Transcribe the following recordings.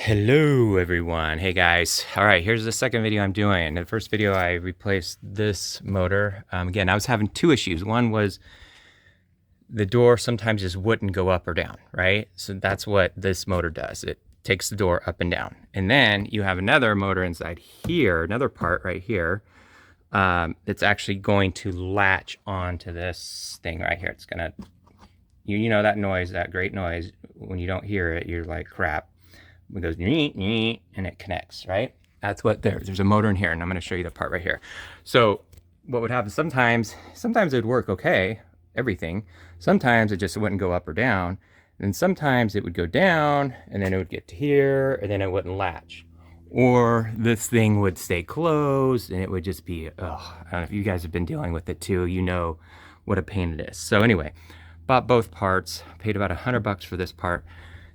Hello everyone. Hey guys. All right, here's the second video I'm doing. In the first video I replaced this motor. Again, I was having two issues. One was the door sometimes just wouldn't go up or down, right? So that's what this motor does. It takes the door up and down. And then you have another motor inside here, another part right here, that's actually going to latch onto this thing right here. It's gonna, you know that noise, that great noise, when you don't hear it, you're like, crap. It goes and it connects, right? That's what there's a motor in here, and I'm going to show you the part right here. So what would happen sometimes it would work okay, everything. Sometimes it just wouldn't go up or down. And sometimes it would go down and then it would get to here and then it wouldn't latch. Or this thing would stay closed and it would just be, I don't know if you guys have been dealing with it too, you know what a pain it is. So anyway, bought both parts, paid about $100 for this part.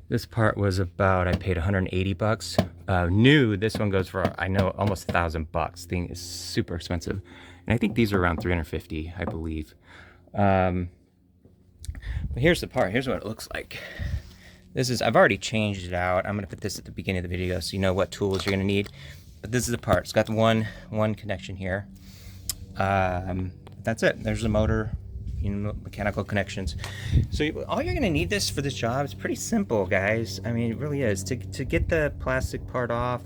This part was about, I paid 180 bucks. New, this one goes for, I know, almost $1,000. Thing is super expensive. And I think these are around 350, I believe. But here's the part, here's what it looks like. This is, I've already changed it out. I'm gonna put this at the beginning of the video so you know what tools you're gonna need. But this is the part, it's got the one connection here. That's it, there's the motor. You know, mechanical connections. So all you're gonna need this for this job is pretty simple, guys. I mean, it really is. To get the plastic part off,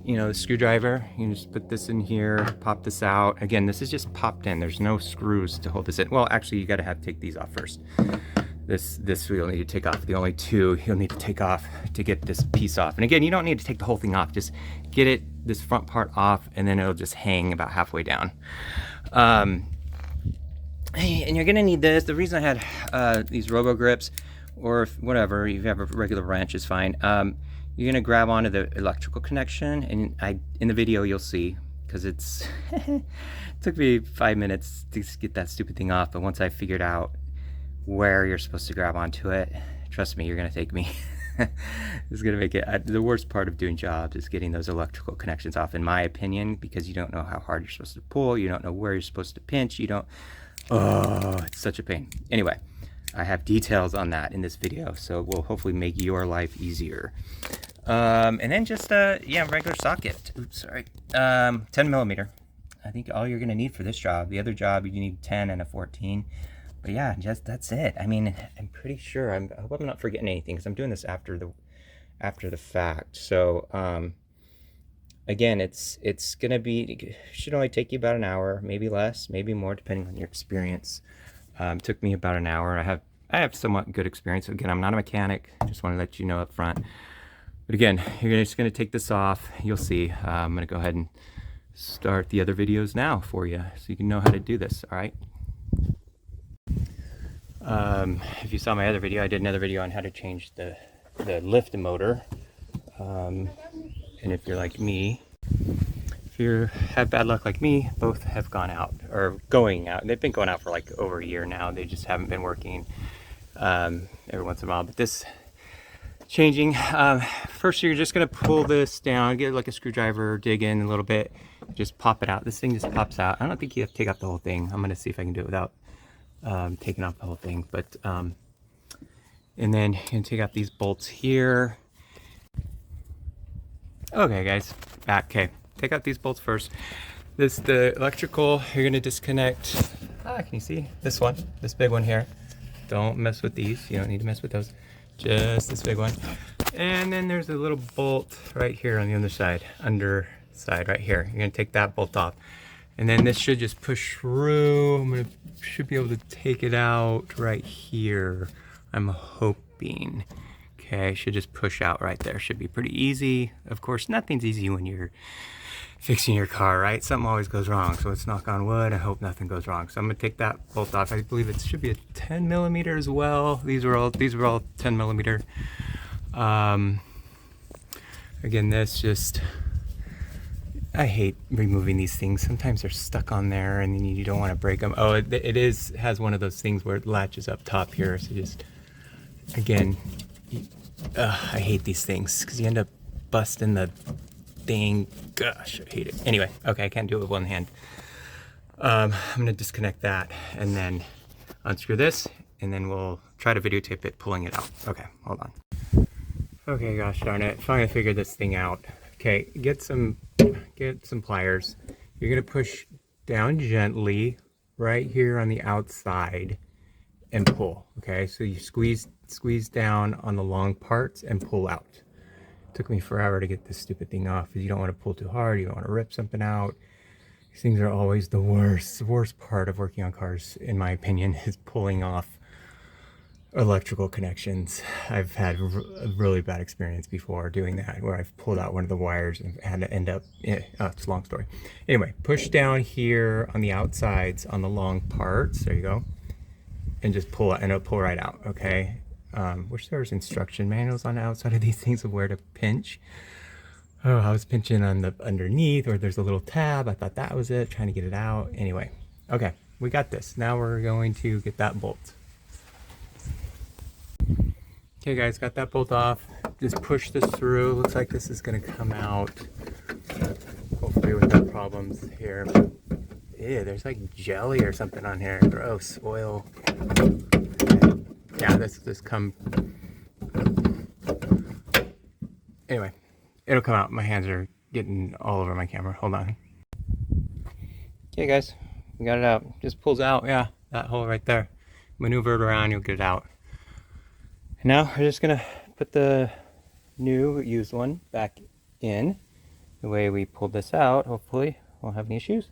you know, the screwdriver, you just put this in here, pop this out. Again, this is just popped in. There's no screws to hold this in. Well, actually, you gotta take these off first. This you'll need to take off. The only two you'll need to take off to get this piece off. And again, you don't need to take the whole thing off. Just get this front part off, and then it'll just hang about halfway down. And you're gonna need this. The reason I had these robo grips, or whatever, if you have a regular wrench is fine. You're gonna grab onto the electrical connection, and in the video you'll see, because it's it took me 5 minutes to get that stupid thing off. But once I figured out where you're supposed to grab onto it, trust me, you're gonna thank me. It's gonna make it the worst part of doing jobs is getting those electrical connections off, in my opinion, because you don't know how hard you're supposed to pull, you don't know where you're supposed to pinch, you don't. Oh, it's such a pain. Anyway, I have details on that in this video, so it will hopefully make your life easier. And then just, yeah, regular socket. Oops, sorry. 10 millimeter. I think all you're gonna need for this job. The other job, you need 10 and a 14. But yeah, just that's it. I mean, I'm pretty sure. I hope I'm not forgetting anything, because I'm doing this after the fact. So, again, it's gonna be, should only take you about an hour, maybe less, maybe more, depending on your experience. Took me about an hour. I have somewhat good experience. Again, I'm not a mechanic. Just want to let you know up front. But again, you're just gonna take this off. You'll see. I'm gonna go ahead and start the other videos now for you, so you can know how to do this. All right. If you saw my other video, I did another video on how to change the lift motor. And if you're like me, if you have bad luck like me, both have gone out, or going out. They've been going out for like over a year now. They just haven't been working every once in a while. But this changing, first you're just gonna pull this down, get like a screwdriver, dig in a little bit, just pop it out. This thing just pops out. I don't think you have to take off the whole thing. I'm gonna see if I can do it without taking off the whole thing. But and then you can take out these bolts here. Okay guys, back. Okay, take out these bolts first. The electrical, you're gonna disconnect. Can you see this one, this big one here? Don't mess with these, you don't need to mess with those. Just this big one. And then there's a little bolt right here on the underside right here. You're gonna take that bolt off. And then this should just push through. Should be able to take it out right here, I'm hoping. Okay, should just push out right there. Should be pretty easy. Of course, nothing's easy when you're fixing your car, right? Something always goes wrong, so let's knock on wood. I hope nothing goes wrong. So I'm gonna take that bolt off. I believe it should be a 10 millimeter as well. These were all 10 millimeter. Again, this just, I hate removing these things. Sometimes they're stuck on there and you don't want to break them. Oh, it has one of those things where it latches up top here. So just, again, I hate these things because you end up busting the thing. Gosh, I hate it. Anyway, okay, I can't do it with one hand. I'm gonna disconnect that and then unscrew this, and then we'll try to videotape it pulling it out. Okay, hold on. Okay, gosh darn it. Finally figured this thing out. Okay, get some pliers. You're gonna push down gently right here on the outside and pull. Okay, so you squeeze down on the long parts and pull out. It took me forever to get this stupid thing off because you don't want to pull too hard, you don't want to rip something out. These things are always the worst. The worst part of working on cars, in my opinion, is pulling off electrical connections. I've had a really bad experience before doing that, where I've pulled out one of the wires and had to end up, it's a long story. Anyway, push down here on the outsides on the long parts, there you go, and just pull it, and it'll pull right out, okay? Wish there was instruction manuals on the outside of these things of where to pinch. Oh, I was pinching on the underneath, or there's a little tab. I thought that was it, trying to get it out. Anyway, okay, we got this. Now we're going to get that bolt. Okay guys, got that bolt off. Just push this through. Looks like this is gonna come out, hopefully without problems here. Ew, there's like jelly or something on here. Gross, oil. Yeah, this come. Anyway, it'll come out. My hands are getting all over my camera. Hold on. Okay guys, we got it out. Just pulls out, yeah, that hole right there. Maneuver it around, you'll get it out. And now we're just gonna put the new used one back in. The way we pulled this out, hopefully won't have any issues.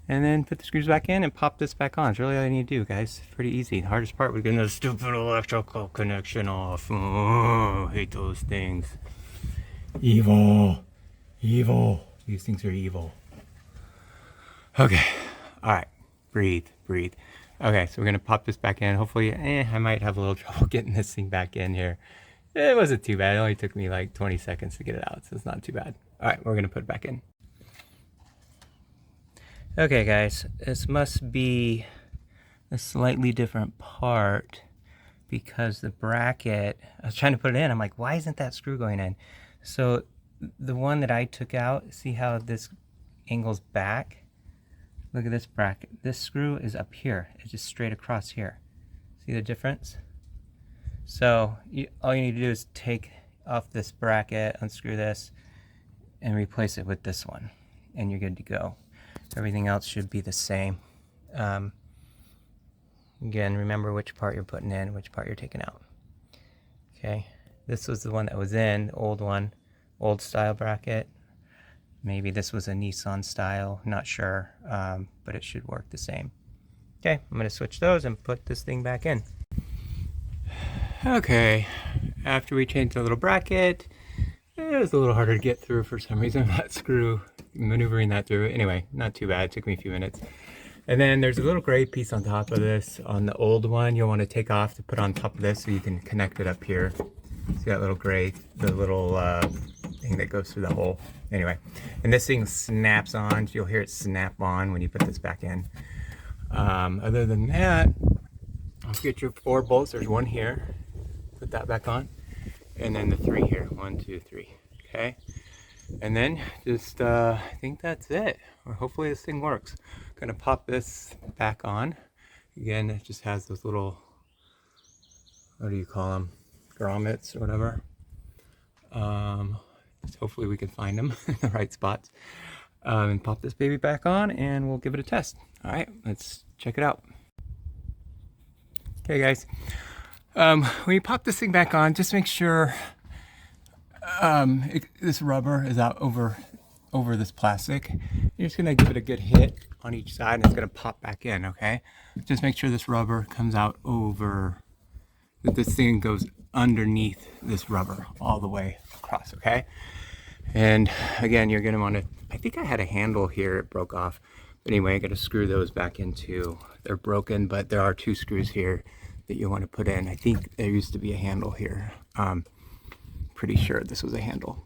And then put the screws back in and pop this back on. It's really all you need to do, guys. It's pretty easy. The hardest part was getting the stupid electrical connection off. Oh, I hate those things. Evil. Evil. These things are evil. Okay. Alright. Breathe. Breathe. Okay, so we're gonna pop this back in. Hopefully, I might have a little trouble getting this thing back in here. It wasn't too bad. It only took me like 20 seconds to get it out, so it's not too bad. All right, we're gonna put it back in. Okay, guys, this must be a slightly different part because the bracket, I was trying to put it in. I'm like, why isn't that screw going in? So the one that I took out, see how this angles back? Look at this bracket. This screw is up here. It's just straight across here. See the difference? So all you need to do is take off this bracket, unscrew this, and replace it with this one, and you're good to go. Everything else should be the same. Again, remember which part you're putting in, which part you're taking out. Okay, this was the one that was in, the old one, old style bracket. Maybe this was a Nissan style, not sure, but it should work the same. Okay, I'm gonna switch those and put this thing back in. Okay, after we changed the little bracket, it was a little harder to get through for some reason, that screw, maneuvering that through. Anyway, not too bad, it took me a few minutes. And then there's a little gray piece on top of this. On the old one, you'll wanna take off to put on top of this so you can connect it up here. See that little gray, the little thing that goes through the hole. Anyway, and this thing snaps on. You'll hear it snap on when you put this back in. Other than that, I'll get your 4 bolts. There's one here. Put that back on. And then the 3 here. 1, 2, 3. Okay. And then just, I think that's it. Or hopefully this thing works. Gonna pop this back on. Again, it just has those little, what do you call them? Grommets or whatever. Hopefully we can find them in the right spots. And pop this baby back on and we'll give it a test. All right, let's check it out. Okay guys, when you pop this thing back on, just make sure this rubber is out over this plastic. You're just gonna give it a good hit on each side and it's gonna pop back in, okay? Just make sure this rubber comes out over, that this thing goes underneath this rubber all the way across, okay? And again, you're gonna wanna, I think I had a handle here, it broke off. But anyway, I gotta screw those back into, they're broken, but there are 2 screws here that you wanna put in. I think there used to be a handle here. Pretty sure this was a handle.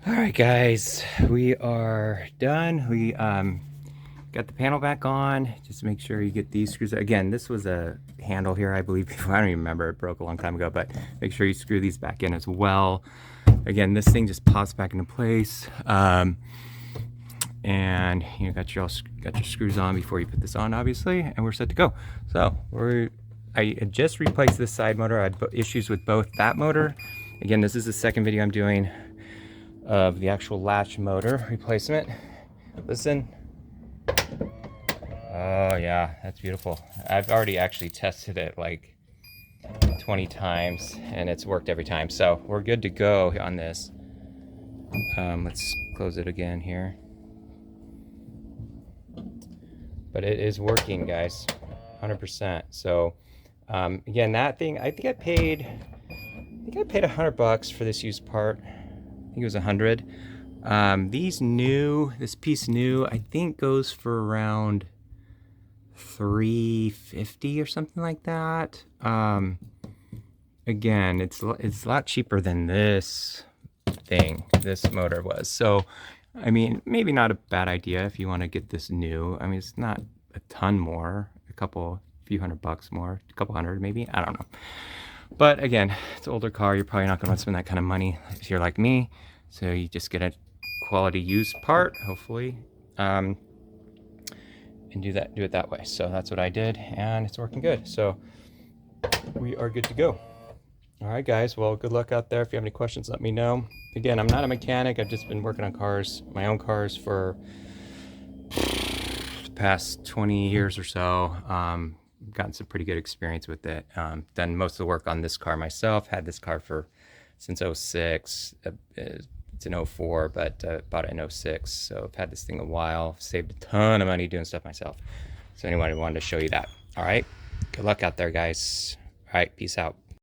All right, guys, we are done. We got the panel back on. Just make sure you get these screws. Again, this was a handle here, I believe. I don't even remember, it broke a long time ago, but make sure you screw these back in as well. Again, this thing just pops back into place. And you got your screws on before you put this on, obviously, and we're set to go. So we're I just replaced this side motor. I had issues with both that motor. Again, this is the second video I'm doing of the actual latch motor replacement. Listen. Oh yeah, that's beautiful. I've already actually tested it like 20 times and it's worked every time. So we're good to go on this. Let's close it again here. But it is working, guys, 100%. So again, that thing, I think I paid $100 for this used part. I think it was 100. This piece new, I think goes for around $350 or something like that. Again, it's a lot cheaper than this motor was. So, I mean, maybe not a bad idea if you want to get this new. I mean, it's not a ton more, few $100 more, a couple hundred maybe, I don't know. But again, it's an older car. You're probably not going to spend that kind of money if you're like me. So you just get a quality used part, hopefully, and do it that way. So that's what I did, and it's working good. So we are good to go. All right, guys. Well, good luck out there. If you have any questions, let me know. Again, I'm not a mechanic. I've just been working on cars, my own cars, for the past 20 years or so. Gotten some pretty good experience with it. Done most of the work on this car myself. Had this car since 06. It's an 04, but bought it in 06. So I've had this thing a while. Saved a ton of money doing stuff myself. So anyway, I wanted to show you that. All right. Good luck out there, guys. All right. Peace out.